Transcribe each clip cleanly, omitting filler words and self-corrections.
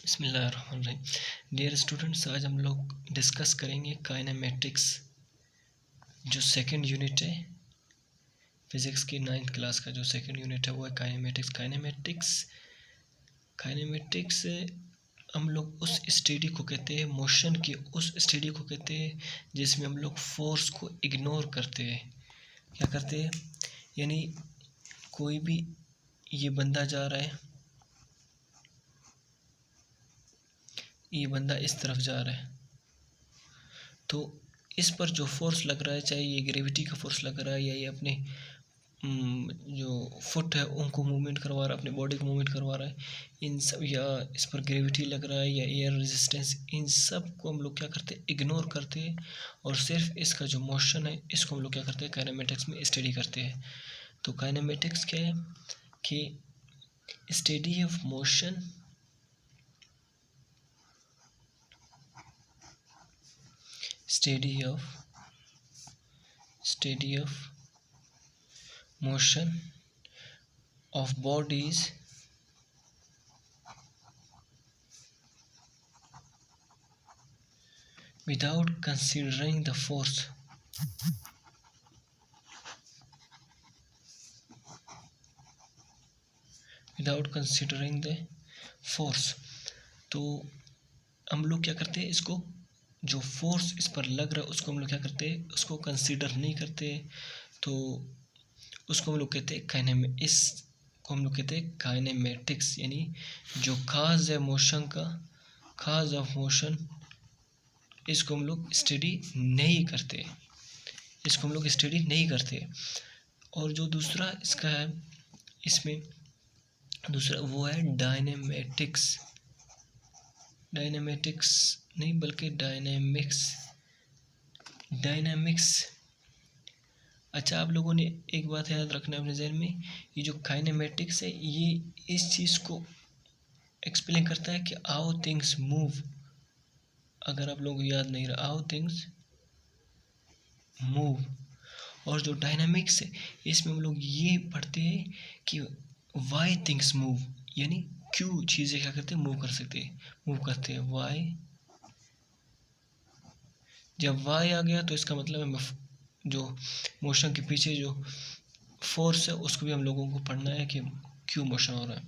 बिस्मिल्लाहिर्रहमानिर्रहीम। Dear students, आज हम लोग डिस्कस करेंगे काइनेमेटिक्स, जो सेकंड यूनिट है फिज़िक्स की 9th क्लास का। जो सेकंड यूनिट है वो है काइनेमेटिक्स। काइनेमेटिक्स हम लोग उस स्टडी को कहते हैं, मोशन की उस स्टडी को कहते हैं जिसमें हम लोग फोर्स को इग्नोर करते हैं। क्या करते हैं? यानी कोई भी, ये बंदा जा रहा है, ये बंदा इस तरफ जा रहा है, तो इस पर जो फोर्स लग रहा है, चाहे ये ग्रेविटी का फोर्स लग रहा है या ये अपने जो फुट है उनको मूवमेंट करवा रहा है, अपनी बॉडी को मूवमेंट करवा रहा है, इन सब, या इस पर ग्रेविटी लग रहा है या एयर रेजिस्टेंस, इन सब को हम लोग क्या करते हैं? इग्नोर करते हैं। और सिर्फ इसका जो मोशन है इसको हम लोग क्या करते हैं? काइनेमेटिक्स में स्टडी करते हैं। तो काइनेमेटिक्स क्या है कि study of motion, study of motion of bodies without considering the force, तो हम लोग क्या करते हैं? इसको, जो फोर्स इस पर लग रहा है उसको हम लोग क्या करते हैं? उसको कंसीडर नहीं करते। तो उसको हम लोग कहते हैं इसको हम लोग कहते हैं काइनेमेटिक्स। यानी जो काज है मोशन का, काज ऑफ मोशन, इसको हम लोग स्टडी नहीं करते, और जो दूसरा इसका है, इसमें दूसरा वो है डायनेमेटिक्स नहीं बल्कि डायनेमिक्स। अच्छा, आप लोगों ने एक बात याद रखना अपने जहन में, ये जो काइनेमेटिक्स है ये इस चीज़ को एक्सप्लेन करता है कि हाउ थिंग्स मूव। अगर आप लोगों को याद नहीं रहा, हाउ थिंग्स मूव। और जो डायनामिक्स है इसमें हम लोग ये पढ़ते हैं कि वाई थिंग्स मूव, यानी क्यों चीज़ें क्या करते हैं? मूव करते हैं। वाई, जब वाई आ गया तो इसका मतलब है जो मोशन के पीछे जो फोर्स है उसको भी हम लोगों को पढ़ना है कि क्यों मोशन हो रहा है।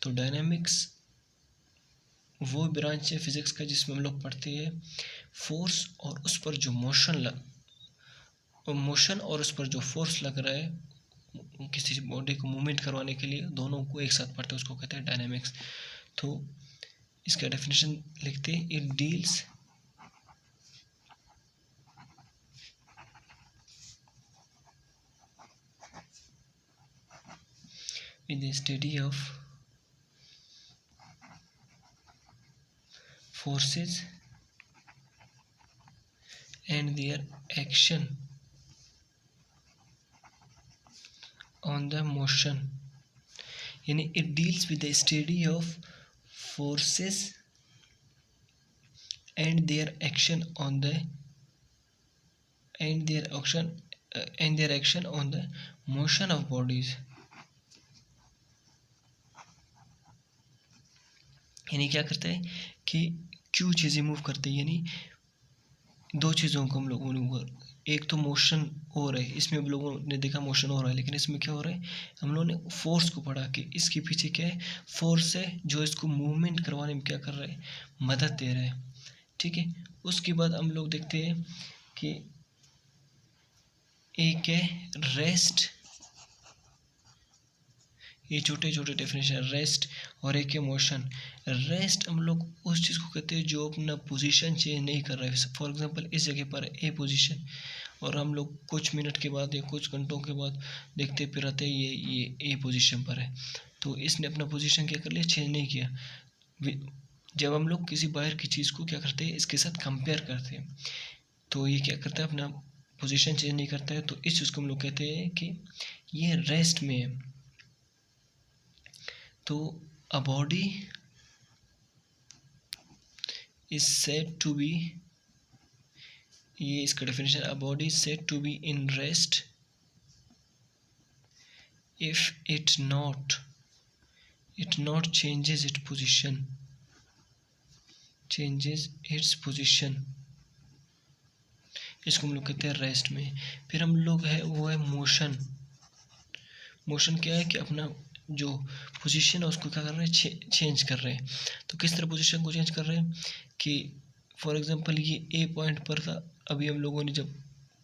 तो डायनामिक्स वो ब्रांच है फिजिक्स का जिसमें हम लोग पढ़ते हैं फोर्स और उस पर जो मोशन और उस पर जो फोर्स लग रहा है किसी बॉडी को मूवमेंट करवाने के लिए, दोनों को एक साथ पढ़ते हैं, उसको कहते हैं डायनामिक्स। तो इसका डेफिनेशन लिखते हैं, it deals with the study of forces and their action on the motion. यानी it deals with the study of forces and their action on the motion of bodies. यानी क्या करता है कि क्यों चीज़ें मूव करती है। यानी दो चीज़ों को हम लोगों, एक तो मोशन हो रहा है, इसमें हम लोगों ने देखा मोशन हो रहा है, लेकिन इसमें क्या हो रहा है? हम लोगों ने फोर्स को पढ़ा कि इसके पीछे क्या है? फोर्स है जो इसको मूवमेंट करवाने में क्या कर रहा है? मदद दे रहा है। ठीक है। उसके बाद हम लोग देखते हैं कि एक है रेस्ट, ये छोटे छोटे डेफिनेशन है, रेस्ट, और एक है मोशन। रेस्ट हम लोग उस चीज़ को कहते हैं जो अपना पोजीशन चेंज नहीं कर रहा है। फॉर एग्जांपल इस जगह पर ए पोजीशन, और हम लोग कुछ मिनट के बाद या कुछ घंटों के बाद देखते फिर आते हैं ये ए पोजीशन पर है, तो इसने अपना पोजीशन क्या कर लिया? चेंज नहीं किया। जब हम लोग किसी बाहर की चीज़ को क्या करते हैं? इसके साथ कंपेयर करते हैं, तो ये क्या करता है? अपना पोजीशन चेंज नहीं करता है, तो इस चीज़ को हम लोग कहते हैं कि ये रेस्ट में है। तो a body is said to be, ये इसका definition, a body is said to be in rest if it not changes its position changes its position, इसको हम लोग कहते हैं रेस्ट में। फिर हम लोग है वो है मोशन। मोशन क्या है कि अपना जो पोजीशन है उसको क्या कर रहे हैं, चेंज कर रहे हैं। तो किस तरह पोजीशन को चेंज कर रहे हैं कि फॉर एग्जांपल ये ए पॉइंट पर था, अभी हम लोगों ने जब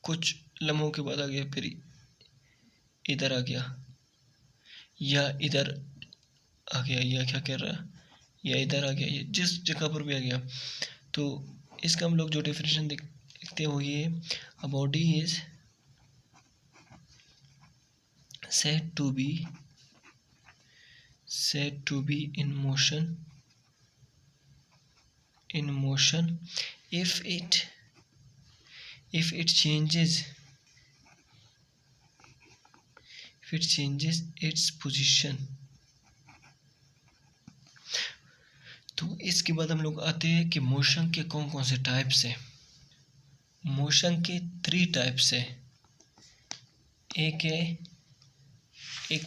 कुछ लम्हों के बाद आ गया, फिर इधर आ गया या इधर आ गया, या क्या कह रहा है, या इधर आ गया, या जिस जगह पर भी आ गया। तो इसका हम लोग जो डेफिनेशन देखते हैं वो ये, a body is said to be in motion if it changes its position। तो इसके बाद हम लोग आते हैं कि मोशन के कौन कौन से टाइप्स हैं। मोशन के 3 टाइप्स है। एक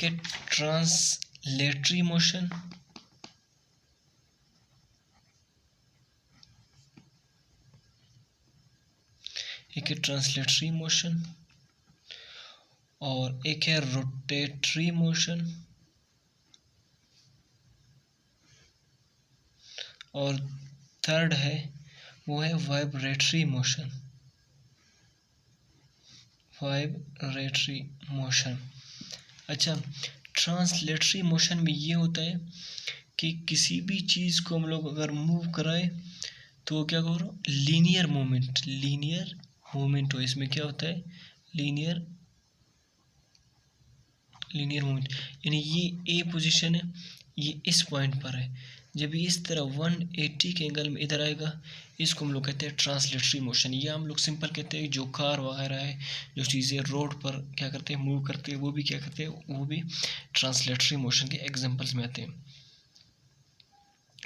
है ट्रांसलेटरी मोशन, और एक है रोटेटरी मोशन, और थर्ड है वो है वाइब्रेटरी मोशन। अच्छा, ट्रांसलेटरी मोशन में ये होता है कि किसी भी चीज़ को हम लोग अगर मूव कराएं तो वो क्या करो, लीनियर मूवमेंट हो। इसमें क्या होता है, लीनियर मूवमेंट, यानी ये ए पोजीशन है, ये इस पॉइंट पर है, जब ये इस तरह 180 के एंगल में इधर आएगा, इसको हम लोग कहते हैं ट्रांसलेटरी मोशन। या हम लोग सिंपल कहते हैं जो कार वगैरह है, जो चीज़ें रोड पर क्या करते हैं, मूव करते हैं, वो भी क्या करते हैं, वो भी ट्रांसलेटरी मोशन के एग्जांपल्स में आते हैं।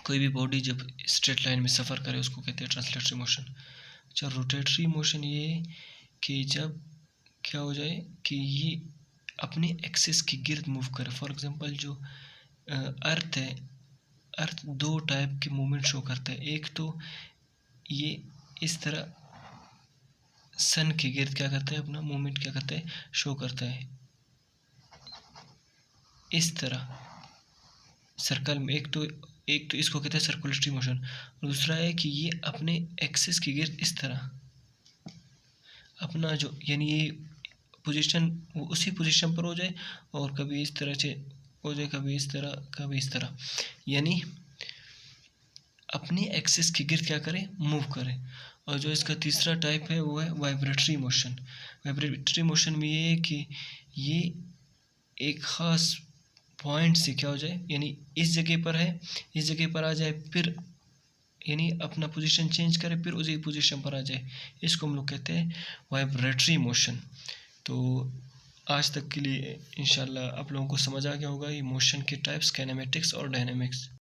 कोई भी बॉडी जब स्ट्रेट लाइन में सफ़र करे उसको कहते हैं ट्रांसलेटरी मोशन। अच्छा, रोटेटरी मोशन ये कि जब क्या हो जाए कि ये अपने एक्सिस के गिर्द मूव करे। फॉर एग्जांपल जो अर्थ है, अर्थ 2 टाइप के मूवमेंट शो करता है। एक तो ये इस तरह सन के गिर्द क्या करता है, अपना मूवमेंट क्या करता है, शो करता है इस तरह सर्कल में। एक तो इसको कहते हैं सर्कुलेटरी मोशन, और दूसरा है कि ये अपने एक्सिस के गिर्द इस तरह अपना जो, यानी ये पोजीशन वो उसी पोजीशन पर हो जाए, और कभी इस तरह से हो जाए, कभी इस तरह, कभी इस तरह, यानी अपनी एक्सिस के गिर्द क्या करे, मूव करे। और जो इसका तीसरा टाइप है वो है वाइब्रेटरी मोशन। वाइब्रेटरी मोशन में ये है कि ये एक ख़ास पॉइंट से क्या हो जाए, यानी इस जगह पर है, इस जगह पर आ जाए, फिर यानी अपना पोजीशन चेंज करे, फिर उसी पोजीशन पर आ जाए, इसको हम लोग कहते हैं वाइब्रेटरी मोशन। तो आज तक के लिए इंशाल्लाह आप लोगों को समझ आ गया होगा ये मोशन के टाइप्स, काइनेमेटिक्स और डायनेमिक्स।